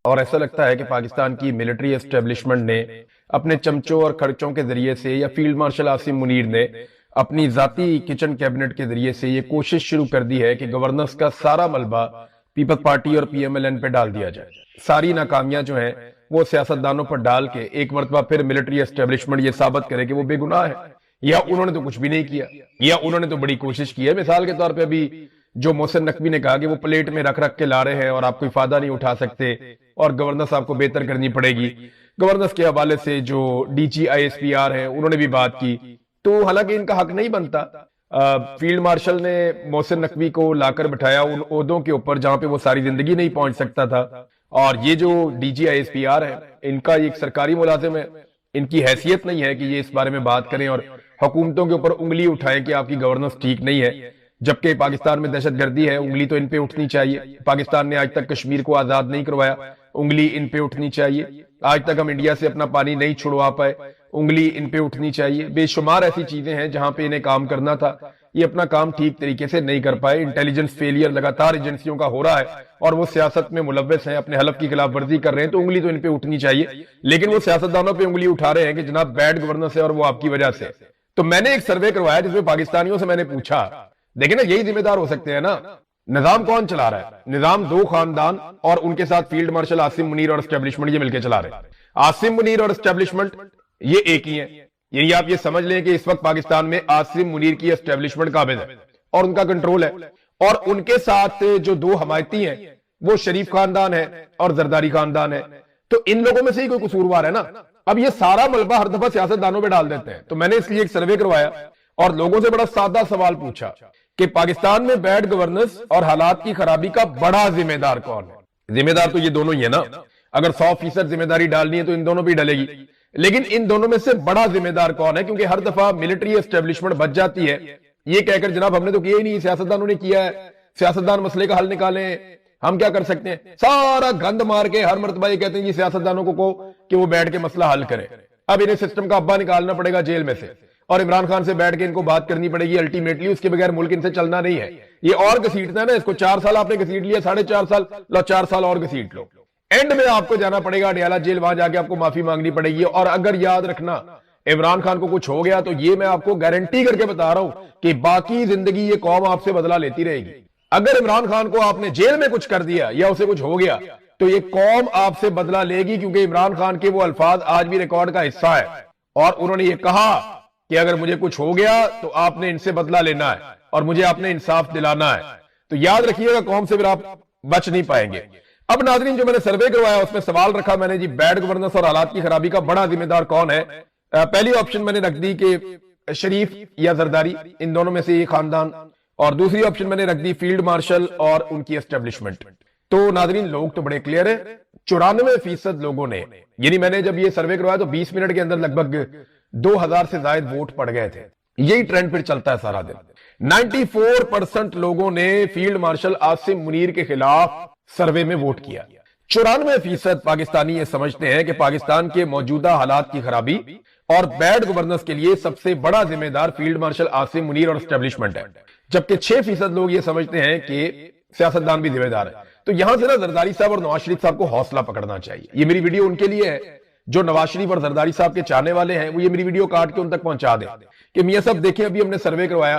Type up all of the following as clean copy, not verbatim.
اور ایسا لگتا ہے کہ پاکستان کی ملٹری اسٹیبلشمنٹ نے اپنے چمچوں اور خرچوں کے ذریعے سے یا فیلڈ مارشل عاصم منیر نے اپنی ذاتی کچن کیبنٹ کے ذریعے سے یہ کوشش شروع کر دی ہے کہ گورننس کا سارا ملبہ پیپلز پارٹی اور پی ایم ایل این پہ ڈال دیا جائے. ساری ناکامیاں جو ہیں وہ سیاستدانوں پر ڈال کے ایک مرتبہ پھر ملٹری اسٹیبلشمنٹ یہ ثابت کرے کہ وہ بے گناہ ہے، یا انہوں نے تو کچھ بھی نہیں کیا، یا انہوں نے تو بڑی کوشش کی ہے. مثال کے طور پہ ابھی جو محسن نقوی نے کہا کہ وہ پلیٹ میں رکھ رکھ کے لا رہے ہیں اور آپ کوئی فائدہ نہیں اٹھا سکتے اور گورننس آپ کو بہتر کرنی پڑے گی. گورننس کے حوالے سے جو D G I S P R ہیں انہوں نے بھی بات کی، تو حالانکہ ان کا حق نہیں بنتا. فیلڈ مارشل نے محسن نقوی کو لا کر بٹھایا ان عہدوں کے اوپر جہاں پہ وہ ساری زندگی نہیں پہنچ سکتا تھا، اور یہ جو D G I S P R ہے ان کا ایک سرکاری ملازم ہے، ان کی حیثیت نہیں ہے کہ یہ اس بارے میں بات کریں اور حکومتوں کے اوپر انگلی اٹھائیں کہ آپ کی گورننس ٹھیک نہیں ہے. جبکہ پاکستان میں دہشت گردی ہے، انگلی تو ان پہ اٹھنی چاہیے. پاکستان نے آج تک کشمیر کو آزاد نہیں کروایا، انگلی ان پہ اٹھنی چاہیے. آج تک ہم انڈیا سے اپنا پانی نہیں چھڑوا پائے، انگلی ان پہ اٹھنی چاہیے. بے شمار ایسی چیزیں ہیں جہاں پہ انہیں کام کرنا تھا، یہ اپنا کام ٹھیک طریقے سے نہیں کر پائے. انٹیلیجنس فیلئر لگاتار ایجنسیوں کا ہو رہا ہے اور وہ سیاست میں ملوث ہیں، اپنے حلف کی خلاف ورزی کر رہے ہیں، تو انگلی تو ان پہ اٹھنی چاہیے. لیکن وہ سیاستدانوں پہ انگلی اٹھا رہے ہیں کہ جناب بیڈ گورننس ہے اور وہ آپ کی وجہ سے. تو میں نے ایک سروے کروایا جس میں پاکستانیوں سے میں نے پوچھا، دیکھیں نا یہی ذمہ دار ہو سکتے ہیں نا، نظام کون چلا رہا ہے؟ نظام دو خاندان اور ان کے ساتھ فیلڈ مارشل عاصم منیر اور اسٹیبلشمنٹ یہ مل کے چلا رہے ہیں. عاصم منیر اور اسٹیبلشمنٹ یہ ایک ہی ہیں، یعنی آپ یہ سمجھ لیں کہ اس وقت پاکستان میں عاصم منیر کی اسٹیبلشمنٹ قابض ہے اور ان کا کنٹرول ہے، اور ان کے ساتھ جو دو حمایتی ہیں وہ شریف خاندان ہے اور زرداری خاندان ہے. تو ان لوگوں میں سے ہی کوئی قصوروار ہے نا. اب یہ سارا ملبہ ہر دفعہ سیاستدانوں پہ ڈال دیتے ہیں. تو میں نے اس لیے ایک سروے کروایا اور لوگوں سے بڑا سادہ سوال پوچھا کہ پاکستان میں بیڈ گورننس اور حالات کی خرابی کا بڑا ذمہ دار کون ہے؟ ذمہ دار تو یہ دونوں ہی ہے نا. اگر 100% ذمہ داری ڈالنی ہے تو ان دونوں پہ ڈلے گی، لیکن ان دونوں میں سے بڑا ذمہ دار کون ہے؟ کیونکہ ہر دفعہ ملٹری اسٹیبلشمنٹ بچ جاتی ہے یہ کہہ کر جناب ہم نے تو کیا ہی نہیں، سیاستدانوں نے کیا ہے، سیاستدان مسئلے کا حل نکالیں، ہم کیا کر سکتے ہیں. سارا گند مار کے ہر مرتبہ یہ کہتے ہیں یہ سیاستدانوں کو کہ وہ بیٹھ کے مسئلہ حل کرے. اب انہیں سسٹم کا ابا نکالنا پڑے گا جیل میں سے اور عمران خان سے بیٹھ کے ان کو بات کرنی پڑے گی. الٹیمیٹلی اس کے بغیر ملک ان سے چلنا نہیں ہے. یہ اور گھسیٹنا ہے نا، اس کو 4 سال آپ نے گھسیٹ لیا، 4.5 سال، لو 4 سال اور گھسیٹ لو. اینڈ میں آپ کو جانا پڑے گا اڈیالہ جیل، وہاں جا کے آپ کو معافی مانگنی پڑے گی. اور اگر یاد رکھنا عمران خان کو کچھ ہو گیا تو یہ میں آپ کو گارنٹی کر کے بتا رہا ہوں کہ باقی زندگی یہ قوم آپ سے بدلہ لیتی رہے گی. اگر عمران خان کو آپ نے جیل میں کچھ کر دیا یا اسے کچھ ہو گیا تو یہ قوم آپ سے بدلہ لے گی، کیونکہ عمران خان کے وہ الفاظ آج بھی ریکارڈ کا حصہ ہے اور انہوں نے یہ کہا کہ اگر مجھے کچھ ہو گیا تو آپ نے ان سے بدلہ لینا ہے اور مجھے آپ نے انصاف دلانا ہے. تو یاد رکھیے گا قوم سے پھر آپ بچ نہیں پائیں گے. اب ناظرین جو میں نے سروے کروایا اس میں سوال رکھا میں نے جی بیڈ گورننس اور حالات کی خرابی کا بڑا ذمہ دار کون ہے؟ پہلی آپشن میں نے رکھ دی کہ شریف یا زرداری، ان دونوں میں سے یہ خاندان، اور دوسری آپشن میں نے رکھ دی فیلڈ مارشل اور ان کی اسٹیبلشمنٹ. تو ناظرین لوگ تو بڑے کلیئر ہیں، 94% لوگوں نے، یعنی میں نے جب یہ سروے کروایا تو 20 منٹ کے اندر لگ بھگ 2000 سے زائد ووٹ پڑ گئے تھے. یہی ٹرینڈ پھر چلتا ہے سارا دن. 94% لوگوں نے فیلڈ مارشل عاصم منیر کے خلاف سروے میں ووٹ کیا. 94% پاکستانی یہ سمجھتے ہیں کہ پاکستان کے موجودہ حالات کی خرابی اور بیڈ گورننس کے لیے سب سے بڑا ذمہ دار فیلڈ مارشل عاصم منیر اور اسٹیبلشمنٹ ہے، جبکہ 6% لوگ یہ سمجھتے ہیں کہ سیاستدان بھی ذمہ دار ہے. تو یہاں سے نا زرداری صاحب اور نواز شریف صاحب کو حوصلہ پکڑنا چاہیے. یہ میری ویڈیو ان کے لیے ہے جو نواز شریف اور زرداری صاحب کے چاہنے والے ہیں، وہ یہ میری ویڈیو کاٹ کے ان تک پہنچا دیں کہ میاں صاحب دیکھیں ابھی ہم نے سروے کروایا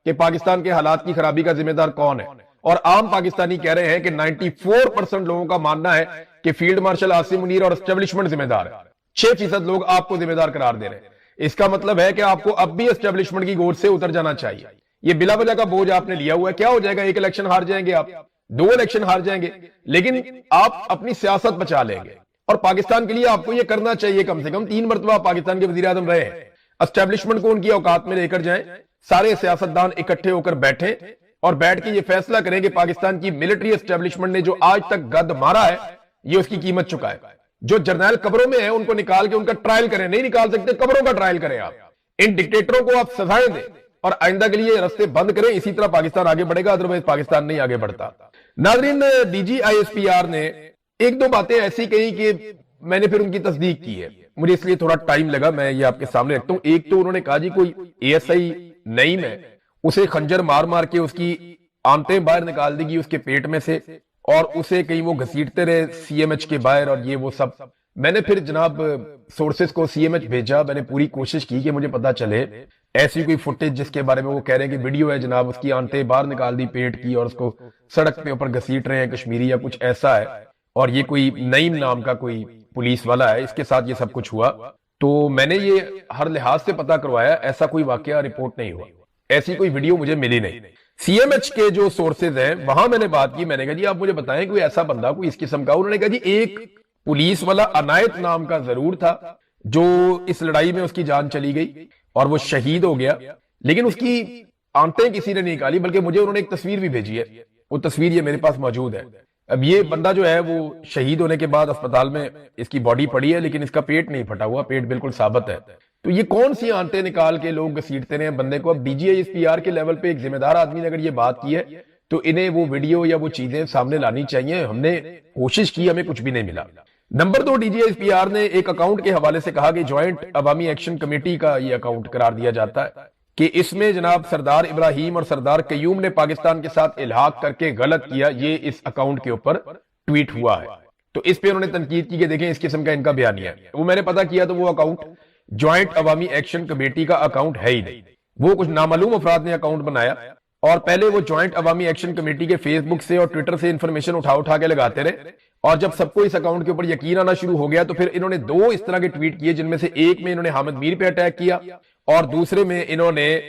کہ پاکستان کے حالات کی خرابی کا ذمہ دار کون ہے، اور عام پاکستانی کہہ رہے ہیں کہ 94% لوگوں کا ماننا ہے کہ فیلڈ مارشل عاصم منیر اور اسٹیبلشمنٹ ذمہ دار ہے. 6% لوگ آپ کو ذمہ دار قرار دے رہے ہیں. اس کا مطلب ہے کہ آپ کو اب بھی اسٹیبلشمنٹ کی گود سے اتر جانا چاہیے. یہ بلا وجہ کا بوجھ آپ نے لیا ہوا ہے. کیا ہو جائے گا؟ 1 الیکشن ہار جائیں گے، آپ 2 الیکشن ہار جائیں گے، لیکن آپ اپنی سیاست بچا لیں گے. اور پاکستان کے لیے آپ کو یہ کرنا چاہیے، کم سے کم 3 مرتبہ پاکستان کے وزیر اعظم رہے ہیں. اسٹیبلشمنٹ کو ان کی اوقات میں لے کر جائیں، سارے سیاستدان اکٹھے ہو کر بیٹھیں اور بیٹھ کے یہ فیصلہ کریں کہ پاکستان کی ملٹری اسٹیبلشمنٹ نے جو آج تک گد مارا ہے یہ اس کی قیمت چکا ہے. جو جرنیل قبروں میں ہیں ان کو نکال کے ان کا ٹرائل کریں. نہیں نکال سکتے قبروں کا ٹرائل کریں. آپ ان ڈکٹیٹروں کو آپ سزائیں دیں اور آئندہ کے لیے رستے بند کریں. اسی طرح پاکستان آگے بڑھے گا، ادروائز پاکستان نہیں آگے بڑھتا. ناظرین D G I S P R نے 1-2 باتیں ایسی کہی کہ میں نے پھر ان کی تصدیق کی ہے. مجھے اس لیے تھوڑا ٹائم لگا، میں یہ آپ کے سامنے رکھتا ہوں. ایک تو انہوں نے کہا جی کوئی اے ایس آئی نعیم ہے، اسے خنجر مار مار کے اس کی آنتیں باہر نکال دی گی اس کے پیٹ میں سے، اور اسے کہیں وہ گھسیٹتے رہے سی ایم ایچ کے باہر اور یہ وہ سب. میں نے پھر جناب سورسز کو سی ایم ایچ بھیجا, میں نے پوری کوشش کی کہ مجھے پتا چلے ایسی کوئی فوٹیج جس کے بارے میں وہ کہہ رہے ہیں کہ ویڈیو ہے جناب, اس کی آنتیں باہر نکال دی پیٹ کی اور اس کو سڑک پہ اوپر گھسیٹ رہے ہیں کشمیری یا کچھ ایسا ہے, اور یہ کوئی نعیم نام کا کوئی پولیس والا ہے, اس کے ساتھ یہ سب کچھ ہوا. تو میں نے یہ ہر لحاظ سے پتا کروایا, ایسا کوئی واقعہ رپورٹ نہیں ہوا, ایسی کوئی ویڈیو مجھے ملی نہیں. سی ایم ایچ کے جو سورسز ہیں وہاں میں نے بات کی, میں نے کہا جی آپ مجھے بتائیں کوئی ایسا بندہ کوئی اس قسم کا. انہوں نے کہا جی ایک پولیس والا عنایت نام کا ضرور تھا جو اس لڑائی میں اس کی جان چلی گئی اور وہ شہید ہو گیا, لیکن اس کی آنتیں کسی نے نہیں نکالی, بلکہ مجھے انہوں نے ایک تصویر بھی بھیجی ہے, وہ تصویر یہ میرے پاس موجود ہے. اب یہ بندہ جو ہے وہ شہید ہونے کے بعد اسپتال میں اس کی باڈی پڑی ہے, لیکن اس کا پیٹ نہیں پھٹا ہوا, پیٹ بالکل ثابت ہے. تو یہ کون سی آنتیں نکال کے لوگ گھسیٹتے رہے بندے کو. اب D G S P R کے لیول پہ ایک ذمہ دار آدمی نے اگر یہ بات کی ہے تو انہیں وہ ویڈیو یا وہ چیزیں سامنے لانی چاہیے. ہم نے کوشش کی, ہمیں کچھ بھی نہیں ملا. نمبر 2, D G S P R نے ایک اکاؤنٹ کے حوالے سے کہا کہ جوائنٹ عوامی ایکشن کمیٹی کا یہ اکاؤنٹ قرار دیا جاتا ہے کہ اس میں جناب سردار ابراہیم اور سردار قیوم نے پاکستان کے ساتھ الحاق کر کے غلط کیا, یہ اس اکاؤنٹ کے اوپر ٹویٹ ہوا ہے. تو اس پہ انہوں نے تنقید کی کہ دیکھیں اس قسم کا ان کا بیانیہ ہے. وہ میں نے پتا کیا تو وہ اکاؤنٹ جوائنٹ عوامی ایکشن کمیٹی کا اکاؤنٹ ہے ہی نہیں, وہ کچھ نامعلوم افراد نے اکاؤنٹ بنایا اور پہلے وہ جوائنٹ عوامی ایکشن کمیٹی کے فیس بک سے اور ٹویٹر سے انفارمیشن اٹھا کے لگاتے رہے, اور جب سب کو اس اکاؤنٹ کے اوپر یقین آنا شروع ہو گیا تو پھر انہوں نے 2 اس طرح کے ٹویٹ کیے, جن میں سے ایک میں انہوں نے حامد میر پہ اٹیک کیا اور دوسرے میں انہوں نے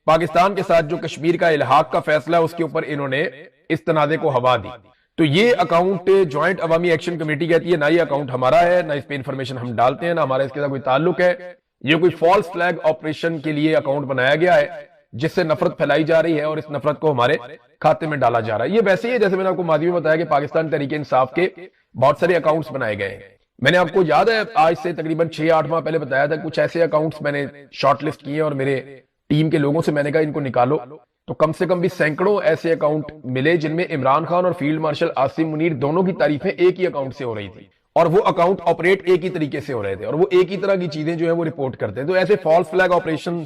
پاکستان کے ساتھ جو کشمیر کا الحاق کا فیصلہ اس کے اوپر انہوں نے اس تنازع کو ہوا دی. تو یہ اکاؤنٹ جوائنٹ عوامی ایکشن کمیٹی کہتی ہے نہ یہ اکاؤنٹ ہمارا ہے, نہ اس پہ انفارمیشن ہم ڈالتے ہیں, نہ ہمارا اس کے ساتھ کوئی تعلق ہے. یہ کوئی فالس فلیگ آپریشن کے لیے اکاؤنٹ بنایا گیا ہے جس سے نفرت پھیلائی جا رہی ہے اور اس نفرت کو ہمارے کھاتے میں ڈالا جا رہا ہے. یہ ویسے ہی ہے جیسے میں نے آپ کو ماضی میں بتایا کہ پاکستان تحریک انصاف کے بہت سارے اکاؤنٹس بنائے گئے ہیں. میں نے آپ کو یاد ہے آج سے تقریباً 6-8 ماہ پہلے بتایا تھا کچھ ایسے اکاؤنٹس میں نے شارٹ لسٹ کیے اور میرے ٹیم کے لوگوں سے میں نے کہا ان کو نکالو. تو کم سے کم بھی سینکڑوں ایسے اکاؤنٹ ملے جن میں عمران خان اور فیلڈ مارشل عاصم منیر دونوں کی تعریفیں ایک ہی اکاؤنٹ سے ہو رہی تھی, اور وہ اکاؤنٹ آپریٹ ایک ہی طریقے سے ہو رہے تھے, اور وہ ایک ہی طرح کی چیزیں جو ہیں وہ رپورٹ کرتے ہیں. تو ایسے فالس فلیگ آپریشن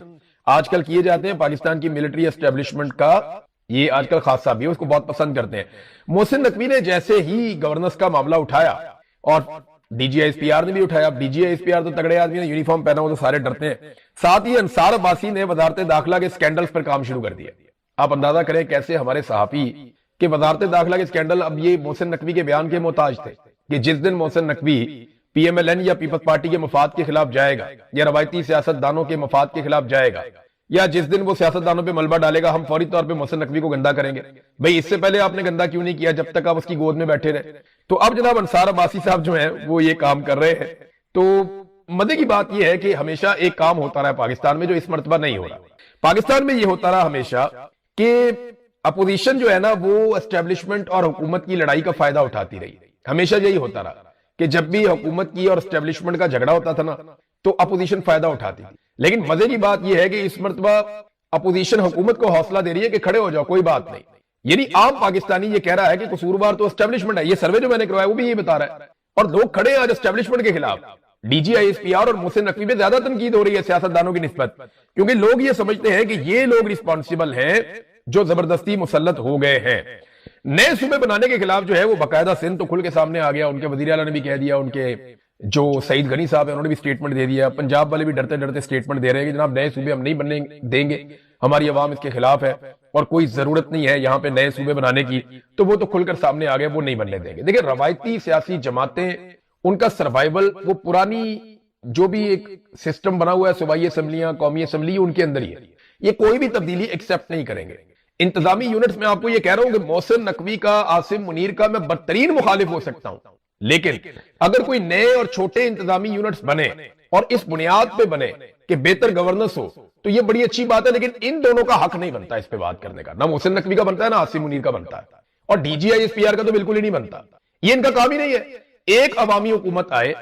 آج کل کیے جاتے ہیں. پاکستان کی ملٹری اسٹیبلشمنٹ کا یہ آج کل خاصہ بھی ہے, اس کو بہت پسند کرتے ہیں. محسن نقوی نے جیسے ہی گورننس کا معاملہ اٹھایا اور D G S P R نے بھی اٹھایا, اب D G S P R تو تگڑے آدمی نے, یونیفارم پہنا ہو تو سارے ڈرتے ہیں, ساتھ ہی انصار عباسی نے وزارت داخلہ کے سکینڈلز پر کام شروع کر دیا. آپ اندازہ کریں کیسے ہمارے صحافی کہ وزارت داخلہ کے سکینڈل اب یہ محسن نقوی کے بیان کے محتاج تھے کہ جس دن Mohsin Naqvi P M L N یا پیپلز پارٹی کے مفاد کے خلاف جائے گا یا روایتی سیاستدانوں کے مفاد کے خلاف جائے گا یا جس دن وہ سیاستدانوں پہ ملبہ ڈالے گا, ہم فوری طور پہ محسن نقوی کو گندا کریں گے. بھئی اس سے پہلے آپ نے گندا کیوں نہیں کیا جب تک آپ اس کی گود میں بیٹھے رہے؟ تو اب جناب انصار عباسی صاحب جو ہیں وہ یہ کام کر رہے ہیں. تو مزے کی بات یہ ہے کہ ہمیشہ ایک کام ہوتا رہا پاکستان میں جو اس مرتبہ نہیں ہو رہا. پاکستان میں یہ ہوتا رہا ہمیشہ کہ اپوزیشن جو ہے نا وہ اسٹیبلشمنٹ اور حکومت کی لڑائی کا فائدہ اٹھاتی رہی. ہمیشہ یہی ہوتا رہا کہ جب بھی حکومت کی اور اسٹیبلشمنٹ کا جھگڑا ہوتا تھا نا تو اپوزیشن فائدہ اٹھاتی. لیکن مزے کی بات یہ ہے کہ اس مرتبہ اپوزیشن حکومت کو حوصلہ دے رہی ہے کہ کھڑے ہو جاؤ, کوئی بات نہیں. یعنی عام پاکستانی یہ کہہ رہا ہے کہ قصوروار تو اسٹیبلشمنٹ ہے. یہ سروے جو میں نے کروایا وہ بھی یہ بتا رہا ہے, اور لوگ کھڑے ہیں آج اسٹیبلشمنٹ کے خلاف. D G I S P R اور محسن نقوی پہ زیادہ تنقید ہو رہی ہے سیاستدانوں کی نسبت, کیونکہ لوگ یہ سمجھتے ہیں کہ یہ لوگ رسپانسیبل ہیں جو زبردستی مسلط ہو گئے ہیں. نئے صوبے بنانے کے خلاف جو ہے وہ باقاعدہ سندھ تو کھل کے سامنے آ گیا, ان کے وزیر اعلیٰ نے بھی کہہ دیا, ان کے جو سعید غنی صاحب ہیں انہوں نے بھی سٹیٹمنٹ دے دیا, پنجاب والے بھی ڈرتے ڈرتے سٹیٹمنٹ دے رہے ہیں کہ جناب نئے صوبے ہم نہیں بننے دیں گے, ہماری عوام اس کے خلاف ہے اور کوئی ضرورت نہیں ہے یہاں پہ نئے صوبے بنانے کی. تو وہ تو کھل کر سامنے آ گئے, وہ نہیں بننے دیں گے. دیکھیں روایتی سیاسی جماعتیں ان کا سروائیول وہ پرانی جو بھی ایک سسٹم بنا ہوا ہے صوبائی اسمبلیاں قومی اسمبلی ان کے اندر ہی ہے, یہ کوئی بھی تبدیلی ایکسپٹ نہیں کریں گے. انتظامی یونٹس میں آپ کو یہ کہہ رہا ہوں کہ محسن نقوی کا عاصم منیر کا میں بدترین مخالف ہو سکتا ہوں, لیکن اگر کوئی نئے اور چھوٹے انتظامی یونٹس بنے اور اس بنیاد پہ بنے کہ بہتر گورننس ہو تو یہ بڑی اچھی بات ہے. لیکن ان دونوں کا حق نہیں بنتا اس پہ بات کرنے کا, نہ محسن نقوی کا بنتا ہے نہ عاصم منیر کا بنتا ہے, اور D G I S P R کا تو بالکل ہی نہیں بنتا. یہ ان کا کام ہی نہیں ہے. ایک عوامی حکومت آئے,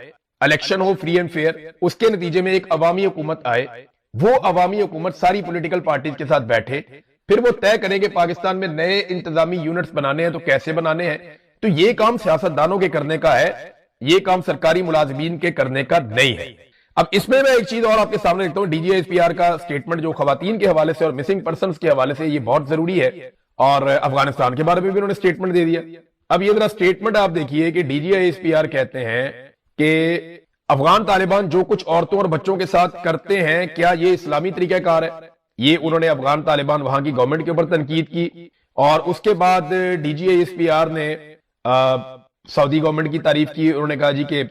الیکشن ہو فری اینڈ فیئر, اس کے نتیجے میں ایک عوامی حکومت آئے, وہ عوامی حکومت ساری پولیٹیکل پارٹیز کے ساتھ بیٹھے, پھر وہ طے کریں کہ پاکستان میں نئے انتظامی یونٹس بنانے ہیں تو کیسے بنانے ہیں. تو یہ کام سیاستدانوں کے کرنے کا ہے, یہ کام سرکاری ملازمین کے کرنے کا نہیں ہے. اب اس میں ایک چیز اور آپ کے سامنے رکھتا ہوں, D G S P R کا سٹیٹمنٹ جو خواتین کے حوالے سے اور مسنگ پرسنز کے حوالے سے یہ بہت ضروری ہے, اور افغانستان کے بارے میں بھی انہوں نے سٹیٹمنٹ دے دیا. اب یہ ذرا سٹیٹمنٹ آپ دیکھیے کہ D G I S P R کہتے ہیں کہ افغان طالبان جو کچھ عورتوں اور بچوں کے ساتھ کرتے ہیں کیا یہ اسلامی طریقہ کار ہے؟ یہ انہوں نے افغان طالبان وہاں کی گورنمنٹ کے اوپر تنقید کی، اور اس کے بعد D G I S P R نے سعودی گورنمنٹ کی تعریف کی. انہوں نے کہا جی کہ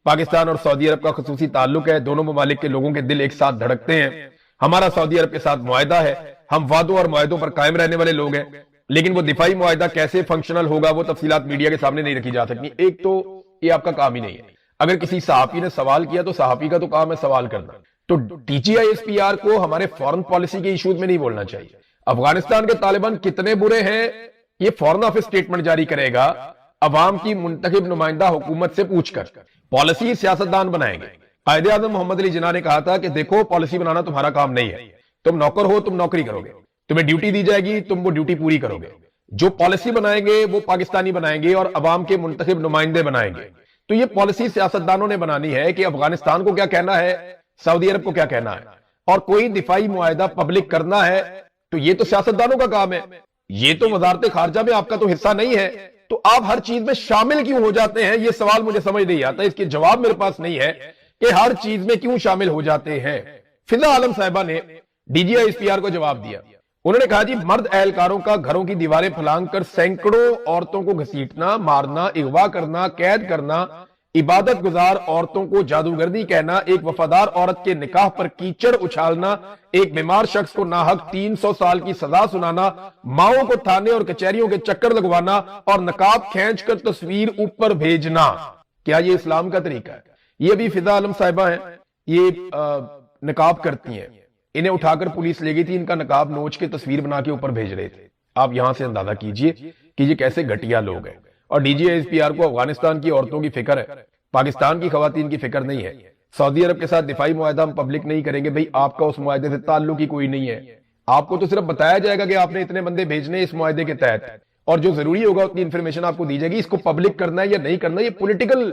پاکستان اور سعودی عرب کا خصوصی تعلق ہے، دونوں ممالک کے لوگوں کے دل ایک ساتھ دھڑکتے ہیں، ہمارا سعودی عرب کے ساتھ معاہدہ ہے، ہم وعدوں اور معاہدوں پر قائم رہنے والے لوگ ہیں، لیکن وہ دفاعی معاہدہ کیسے فنکشنل ہوگا وہ تفصیلات میڈیا کے سامنے نہیں رکھی جا سکتی. ایک تو یہ آپ کا کام ہی نہیں ہے، اگر کسی صحافی نے سوال کیا تو صحافی کا تو کام ہے سوال کرنا. تو D G I S P R کو ہمارے فورن پالیسی کے ایشوز میں نہیں بولنا چاہیے. افغانستان کے طالبان کتنے برے ہیں یہ فورن آفس سٹیٹمنٹ جاری کرے گا عوام کی منتخب نمائندہ حکومت سے پوچھ کر. پالیسی سیاستدان بنائیں گے. قائد اعظم محمد علی جناح نے کہا تھا کہ دیکھو پالیسی بنانا تمہارا کام نہیں ہے، تم نوکر ہو، تم نوکری کرو گے، تمہیں ڈیوٹی دی جائے گی، تم وہ ڈیوٹی پوری کرو گے. جو پالیسی بنائیں گے وہ پاکستانی بنائیں گے اور عوام کے منتخب نمائندے بنائیں گے. تو یہ پالیسی سیاستدانوں نے بنانی ہے کہ افغانستان کو کیا کہنا ہے، سعودی عرب کو کیا کہنا ہے، اور کوئی دفاعی معاہدہ پبلک کرنا ہے تو یہ تو سیاستدانوں کا کام ہے. یہ تو وزارت خارجہ میں آپ کا تو حصہ نہیں ہے، تو آپ ہر چیز میں شامل کیوں ہو جاتے ہیں؟ یہ سوال مجھے سمجھ نہیں آتا، اس کے جواب میرے پاس نہیں ہے کہ ہر چیز میں کیوں شامل ہو جاتے ہیں. فضا عالم صاحبہ نے D G I S P R کو جواب دیا. انہوں نے کہا جی مرد اہلکاروں کا گھروں کی دیواریں پھلانگ کر سینکڑوں عورتوں کو گھسیٹنا، مارنا، اغوا کرنا، قید کرنا، عبادت گزار عورتوں کو جادوگردی کہنا، ایک وفادار عورت کے نکاح پر کیچڑ اچھالنا، ایک بیمار شخص کو ناحق 300 سال کی سزا سنانا، ماؤں کو تھانے اور کچہریوں کے چکر لگوانا اور نقاب کھینچ کر تصویر اوپر بھیجنا، کیا یہ اسلام کا طریقہ ہے؟ یہ بھی فضا عالم صاحبہ ہیں، یہ نقاب کرتی ہیں، انہیں اٹھا کر پولیس لے گئی تھی، ان کا نقاب نوچ کے تصویر بنا کے اوپر بھیج رہے تھے. آپ یہاں سے اندازہ کیجئے کہ یہ کیسے گھٹیا لوگ ہیں. اور D G I S P R کو افغانستان کی عورتوں کی فکر ہے، پاکستان کی خواتین کی فکر نہیں ہے. سعودی عرب کے ساتھ دفاعی معاہدہ ہم پبلک نہیں کریں گے. بھئی آپ کا اس معاہدے سے تعلق ہی کوئی نہیں ہے، آپ کو تو صرف بتایا جائے گا کہ آپ نے اتنے بندے بھیجنے اس معاہدے کے تحت، اور جو ضروری ہوگا اتنی انفارمیشن آپ کو دی جائے گی. اس کو پبلک کرنا ہے یا نہیں کرنا یہ پولیٹیکل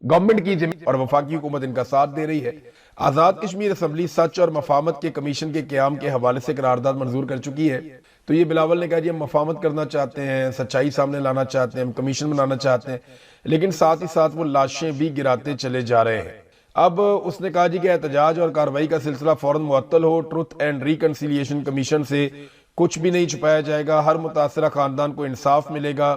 گورنمنٹ کی ذمہ، اور وفاقی حکومت ان کا ساتھ دے رہی ہے. آزاد کشمیر اسمبلی سچ اور مفاہمت کے کمیشن کے قیام کے حوالے سے قرارداد منظور کر چکی ہے. تو یہ بلاول نے کہا جی ہم مفاہمت کرنا چاہتے ہیں، سچائی سامنے لانا چاہتے ہیں، ہم کمیشن بنانا چاہتے ہیں، لیکن ساتھ ہی ساتھ وہ لاشیں بھی گراتے چلے جا رہے ہیں. اب اس نے کہا جی کہ احتجاج اور کارروائی کا سلسلہ فوراً معطل ہو، ٹروتھ اینڈ ریکنسیلیشن کمیشن سے کچھ بھی نہیں چھپایا جائے گا، ہر متاثرہ خاندان کو انصاف ملے گا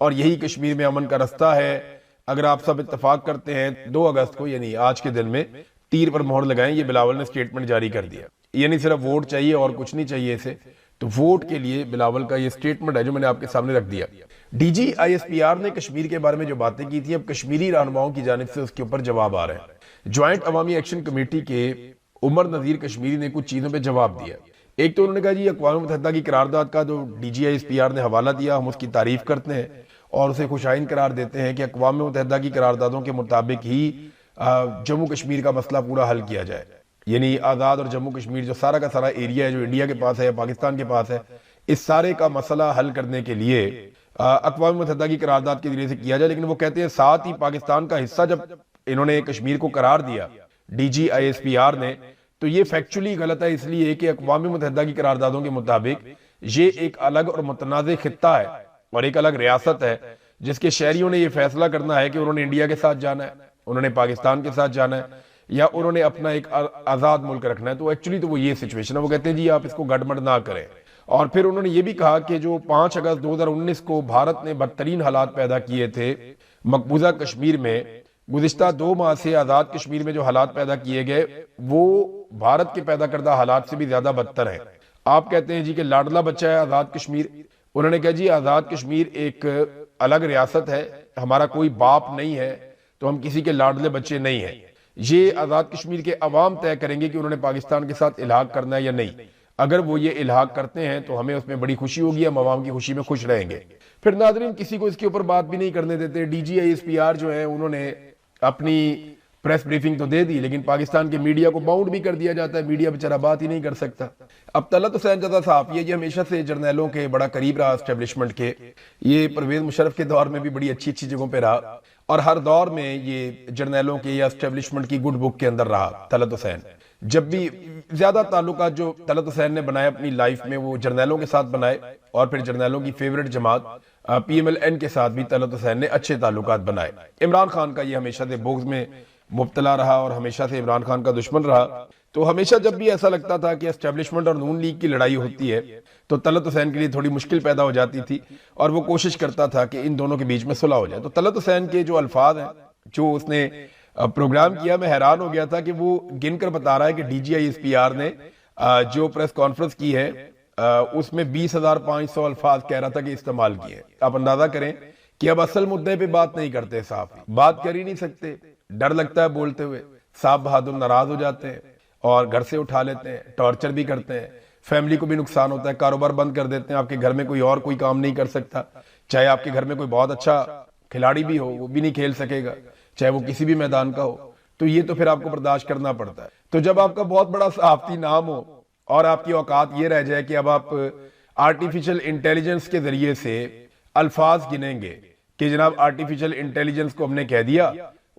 اور یہی کشمیر میں امن کا رستہ ہے. اگر آپ سب اتفاق کرتے ہیں 2 اگست کو یعنی آج کے دن میں تیر پر مہر لگائیں. یہ بلاول نے سٹیٹمنٹ جاری کر دیا. یعنی صرف ووٹ چاہیے اور کچھ نہیں چاہیے اسے. تو ووٹ کے لیے بلاول کا یہ سٹیٹمنٹ ہے جو میں نے آپ کے سامنے رکھ دیا. D G I S P R نے کشمیر کے بارے میں جو باتیں کی تھی اب کشمیری رہنماؤں کی جانب سے اس کے اوپر جواب آ رہے ہیں. جوائنٹ عوامی ایکشن کمیٹی کے عمر نذیر کشمیری نے کچھ چیزوں پہ جواب دیا. ایک تو انہوں نے کہا جی اقوام متحدہ کی قرارداد کا جو D G I S P R نے حوالہ دیا ہم اس کی تعریف کرتے ہیں اور اسے خوشائن قرار دیتے ہیں کہ اقوام متحدہ کی قراردادوں کے مطابق ہی جموں کشمیر کا مسئلہ پورا حل کیا جائے. یعنی آزاد اور جموں کشمیر جو سارا کا سارا ایریا ہے جو انڈیا کے پاس ہے پاکستان کے پاس ہے، اس سارے کا مسئلہ حل کرنے کے لیے اقوام متحدہ کی قرارداد کے ذریعے سے کیا جائے. لیکن وہ کہتے ہیں ساتھ ہی پاکستان کا حصہ جب انہوں نے کشمیر کو قرار دیا D G I S P R نے تو یہ فیکچولی غلط ہے، اس لیے کہ اقوام متحدہ کی قراردادوں کے مطابق یہ ایک الگ اور متنازع خطہ ہے اور ایک الگ ریاست ہے جس کے شہریوں نے یہ فیصلہ کرنا ہے کہ انہوں نے انڈیا کے ساتھ جانا ہے، انہوں نے پاکستان کے ساتھ جانا ہے یا انہوں نے اپنا ایک آزاد ملک رکھنا ہے. تو ایکچولی تو وہ یہ سچویشن ہے. وہ کہتے ہیں جی آپ اس کو گڑبڑ نہ کریں. اور پھر انہوں نے یہ بھی کہا کہ جو 5 اگست 2019 کو بھارت نے بدترین حالات پیدا کیے تھے مقبوضہ کشمیر میں، گزشتہ 2 ماہ سے آزاد کشمیر میں جو حالات پیدا کیے گئے وہ بھارت کے پیدا کردہ حالات سے بھی زیادہ بدتر ہیں. آپ کہتے ہیں جی کہ لاڈلا بچہ ہے آزاد کشمیر. انہوں نے کہا جی آزاد کشمیر ایک الگ ریاست ہے، ہمارا کوئی باپ نہیں ہے تو ہم کسی کے لاڈلے بچے نہیں ہیں. یہ آزاد کشمیر کے عوام طے کریں گے کہ انہوں نے پاکستان کے ساتھ الحاق کرنا ہے یا نہیں. اگر وہ یہ الحاق کرتے ہیں تو ہمیں اس میں بڑی خوشی ہوگی، ہم عوام کی خوشی میں خوش رہیں گے. پھر ناظرین کسی کو اس کے اوپر بات بھی نہیں کرنے دیتے. D G I S P R جو ہے انہوں نے اپنی پریس بریفنگ تو دے دی لیکن پاکستان کے میڈیا کو باؤنڈ بھی کر دیا جاتا ہے، میڈیا بیچارہ بات ہی نہیں کر سکتا. اب طلعت حسین جزا صاحب یہ ہمیشہ سے جرنیلوں کے بڑا قریب رہا اسٹیبلشمنٹ کے، یہ پرویز مشرف کے دور میں بھی بڑی اچھی جگہوں پہ رہا اور ہر دور میں یہ جرنیلوں کے یا اسٹیبلشمنٹ کی گڈ بک کے اندر رہا. طلعت حسین جب بھی زیادہ تعلقات جو طلعت حسین نے بنائے اپنی لائف میں وہ جرنیلوں کے ساتھ بنائے اور پھر جرنیلوں کی فیورٹ جماعت پی ایم ایل این کے ساتھ بھی طلعت حسین نے اچھے تعلقات بنائے. عمران خان کا یہ ہمیشہ سے بغض میں مبتلا رہا اور ہمیشہ سے عمران خان کا دشمن رہا. تو ہمیشہ جب بھی ایسا لگتا تھا کہ اسٹیبلشمنٹ اور نون لیگ کی لڑائی ہوتی ہے تو طلعت حسین کے لیے تھوڑی مشکل پیدا ہو جاتی تھی اور وہ کوشش کرتا تھا کہ ان دونوں کے بیچ میں صلح ہو جائے. تو طلعت حسین کے جو الفاظ ہیں جو اس نے پروگرام کیا، میں حیران ہو گیا تھا کہ وہ گن کر بتا رہا ہے کہ D G I S P R نے جو پریس کانفرنس کی ہے اس میں 20,500 الفاظ کہہ رہا تھا کہ استعمال کیے. آپ اندازہ کریں کہ اب اصل مدعے پہ بات نہیں کرتے، صاحب بات کر ہی نہیں سکتے، ڈر لگتا ہے بولتے ہوئے. صاحب بہادر ناراض ہو جاتے ہیں اور گھر سے اٹھا لیتے ہیں، ٹارچر بھی کرتے ہیں، فیملی کو بھی نقصان ہوتا ہے، کاروبار بند کر دیتے ہیں. آپ کے گھر میں کوئی کام نہیں کر سکتا، چاہے آپ کے گھر میں کوئی بہت اچھا کھلاڑی بھی ہو وہ بھی نہیں کھیل سکے گا، چاہے وہ کسی بھی میدان کا ہو. تو یہ تو پھر آپ کو برداشت کرنا پڑتا ہے. تو جب آپ کا بہت بڑا صحافتی نام ہو اور آپ کی اوقات یہ رہ جائے کہ اب آپ آرٹیفیشل انٹیلیجنس کے ذریعے سے الفاظ گنیں گے کہ جناب آرٹیفیشل انٹیلیجنس کو ہم نے کہہ دیا،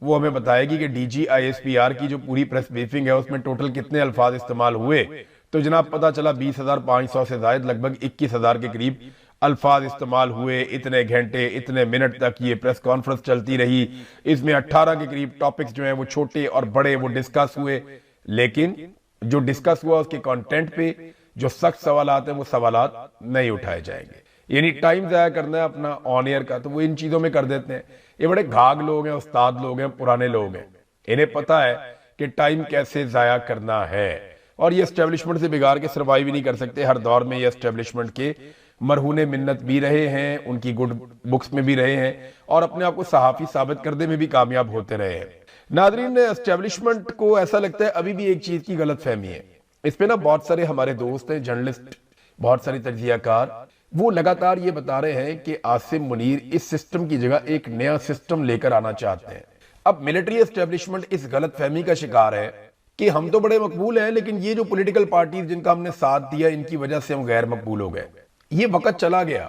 وہ ہمیں بتائے گی کہ D G I S P R کی جو پوری پریس بریفنگ ہے اس میں ٹوٹل کتنے الفاظ استعمال ہوئے. تو جناب پتا چلا 20,500 سے زائد، لگ بھگ 21,000 کے قریب الفاظ استعمال ہوئے. اتنے گھنٹے اتنے منٹ تک یہ پریس کانفرنس چلتی رہی. اس میں 18 کے قریب ٹاپکس جو ہیں وہ چھوٹے اور بڑے وہ ڈسکس ہوئے، لیکن جو ڈسکس ہوا اس کے کانٹینٹ پہ جو سخت سوالات ہیں وہ سوالات نہیں اٹھائے جائیں گے. یعنی ٹائم ضائع کرنا ہے اپنا آن ایئر کا تو وہ ان چیزوں میں کر دیتے ہیں. یہ بڑے گھاگ لوگ ہیں، استاد لوگ ہیں، پرانے لوگ ہیں، انہیں پتا ہے کہ ٹائم کیسے ضائع کرنا ہے. اور یہ اسٹیبلشمنٹ سے بگاڑ کے سروائیو نہیں کر سکتے. ہر دور میں یہ اسٹیبلشمنٹ کے مرہون منت بھی رہے ہیں، ان کی گڈ بکس میں بھی رہے ہیں اور اپنے آپ کو صحافی ثابت کرنے میں بھی کامیاب ہوتے رہے ہیں. ناظرین، اسٹیبلشمنٹ کو ایسا لگتا ہے ابھی بھی ایک چیز کی غلط فہمی ہے. اس پہ نا بہت سارے ہمارے دوست ہیں، جرنلسٹ، بہت ساری تجزیہ کار، وہ لگاتار یہ بتا رہے ہیں کہ عاصم منیر اس سسٹم کی جگہ ایک نیا سسٹم لے کر آنا چاہتے ہیں. اب ملٹری اسٹیبلشمنٹ اس غلط فہمی کا شکار ہے کہ ہم تو بڑے مقبول ہیں لیکن یہ جو پولیٹیکل پارٹیز جن کا ہم نے ساتھ دیا ان کی وجہ سے ہم غیر مقبول ہو گئے. یہ وقت چلا گیا،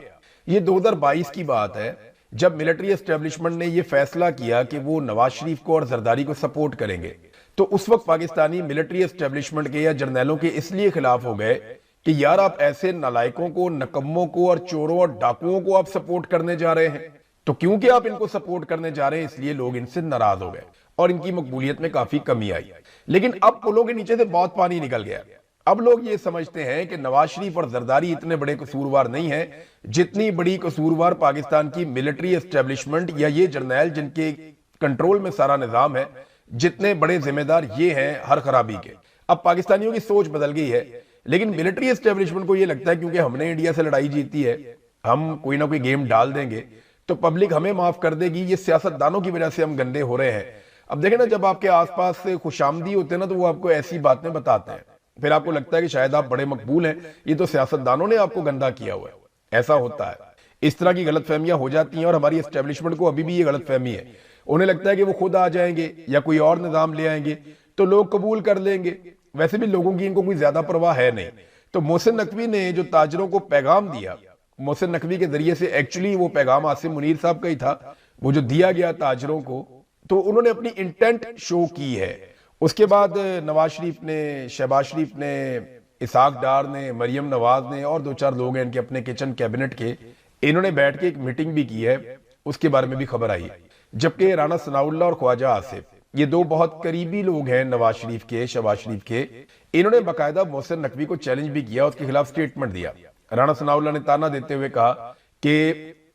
یہ 2022 کی بات ہے جب ملٹری اسٹیبلشمنٹ نے یہ فیصلہ کیا کہ وہ نواز شریف کو اور زرداری کو سپورٹ کریں گے. تو اس وقت پاکستانی ملٹری اسٹیبلشمنٹ کے یا جرنیلوں کے اس لیے خلاف ہو گئے کہ یار آپ ایسے نالائکوں کو، نکموں کو اور چوروں اور ڈاکوؤں کو آپ سپورٹ کرنے جا رہے ہیں. تو کیونکہ آپ ان کو سپورٹ کرنے جا رہے ہیں اس لیے لوگ ان سے ناراض ہو گئے اور ان کی مقبولیت میں کافی کمی آئی. لیکن اب پلوں کے نیچے سے بہت پانی نکل گیا. اب لوگ یہ سمجھتے ہیں کہ نواز شریف اور زرداری اتنے بڑے قصوروار نہیں ہیں جتنی بڑی قصوروار پاکستان کی ملٹری اسٹیبلشمنٹ یا یہ جرنیل جن کے کنٹرول میں سارا نظام ہے، جتنے بڑے ذمہ دار یہ ہیں ہر خرابی کے. اب پاکستانیوں کی سوچ بدل گئی ہے، لیکن ملٹری اسٹیبلشمنٹ کو یہ لگتا ہے کیونکہ ہم نے انڈیا سے لڑائی جیتی ہے، ہم کوئی نہ کوئی گیم ڈال دیں گے تو پبلک ہمیں معاف کر دے گی. یہ سیاستدانوں کی وجہ سے ہم گندے ہو رہے ہیں. اب دیکھیں نا، جب آپ کے آس پاس سے خوش آمدی ہوتے ہیں نا تو وہ آپ کو ایسی باتیں بتاتے ہیں، پھر آپ کو لگتا ہے کہ شاید آپ بڑے مقبول ہیں، یہ تو سیاستدانوں نے آپ کو گندا کیا ہوا ہے. ایسا ہوتا ہے، اس طرح کی غلط فہمیاں ہو جاتی ہیں اور ہماری اسٹیبلشمنٹ کو ابھی بھی یہ غلط فہمی ہے. انہیں لگتا ہے کہ وہ خود آ جائیں گے یا کوئی اور نظام لے آئیں گے تو لوگ قبول کر لیں گے. ویسے بھی لوگوں کی ان کو کوئی زیادہ پرواہ ہے نہیں. تو محسن نقوی نے جو تاجروں کو پیغام دیا، محسن نقوی کے ذریعے سے ایکچولی وہ پیغام عاصم منیر صاحب کا ہی تھا، وہ جو دیا گیا تاجروں کو، تو انہوں نے اپنی انٹینٹ شو کی ہے. اس کے بعد نواز شریف نے، شہباز شریف نے، اسحاق ڈار نے، مریم نواز نے اور دو چار لوگ ہیں ان کے اپنے کچن کیبنٹ کے، انہوں نے بیٹھ کے ایک میٹنگ بھی کی ہے، اس کے بارے میں بھی خبر آئی. جبکہ رانا ثناء اللہ اور خواجہ آصف، یہ دو بہت قریبی لوگ ہیں نواز شریف کے، شہباز شریف کے، انہوں نے باقاعدہ محسن نقوی کو چیلنج بھی کیا، اس کے خلاف سٹیٹمنٹ دیا. رانا ثناء اللہ نے تانا دیتے ہوئے کہا کہ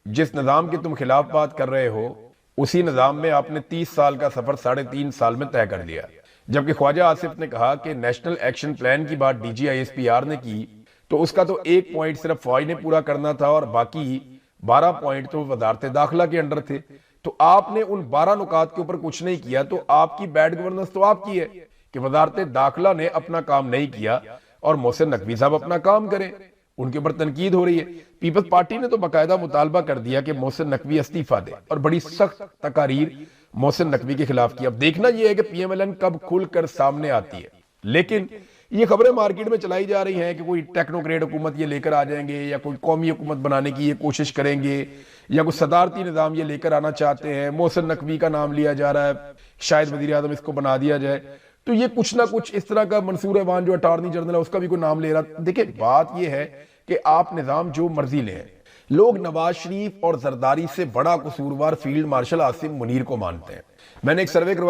جس نظام کے تم خلاف بات کر رہے ہو اسی نظام میں آپ نے 30 سال کا سفر 3.5 سال میں طے کر لیا. جبکہ خواجہ آصف نے کہا کہ نیشنل ایکشن پلان کی بات D G I S P R نے کی تو اس کا تو 1 پوائنٹ صرف فوج نے پورا کرنا تھا اور باقی 12 پوائنٹ تو وزارت داخلہ کے انڈر تھے. تو آپ نے ان 12 نکات کے اوپر کچھ نہیں کیا. تو آپ کی بیڈ گورننس تو آپ کی ہے کہ وزارت داخلہ نے اپنا کام نہیں کیا اور محسن نقوی صاحب اپنا کام کریں. ان کے اوپر تنقید ہو رہی ہے. پیپلز پارٹی نے تو باقاعدہ مطالبہ کر دیا کہ محسن نقوی استعفیٰ دے اور بڑی سخت تقاریر محسن نقوی کے خلاف کی. اب دیکھنا یہ ہے کہ پی ایم ایل این کب کھل کر سامنے آتی ہے. لیکن یہ خبریں مارکیٹ میں چلائی جا رہی ہیں کہ کوئی ٹیکنوکریٹ حکومت یہ لے کر آ جائیں گے یا کوئی قومی حکومت بنانے کی یہ کوشش کریں گے یا کوئی صدارتی نظام یہ لے کر آنا چاہتے ہیں. محسن نقوی کا نام لیا جا رہا ہے، شاید وزیر اعظم اس کو بنا دیا جائے. تو یہ کچھ نہ کچھ اس طرح کا منصور ایوان جو اٹارنی جنرل ہے اس کا بھی کوئی نام لے رہا. دیکھیں بات یہ ہے کہ آپ نظام جو مرضی لیں، لوگ نواز شریف اور زرداری سے بڑا قصوروار فیلڈ مارشل عاصم منیر کو مانتے ہیں۔ میں نے ایک سروے کروایا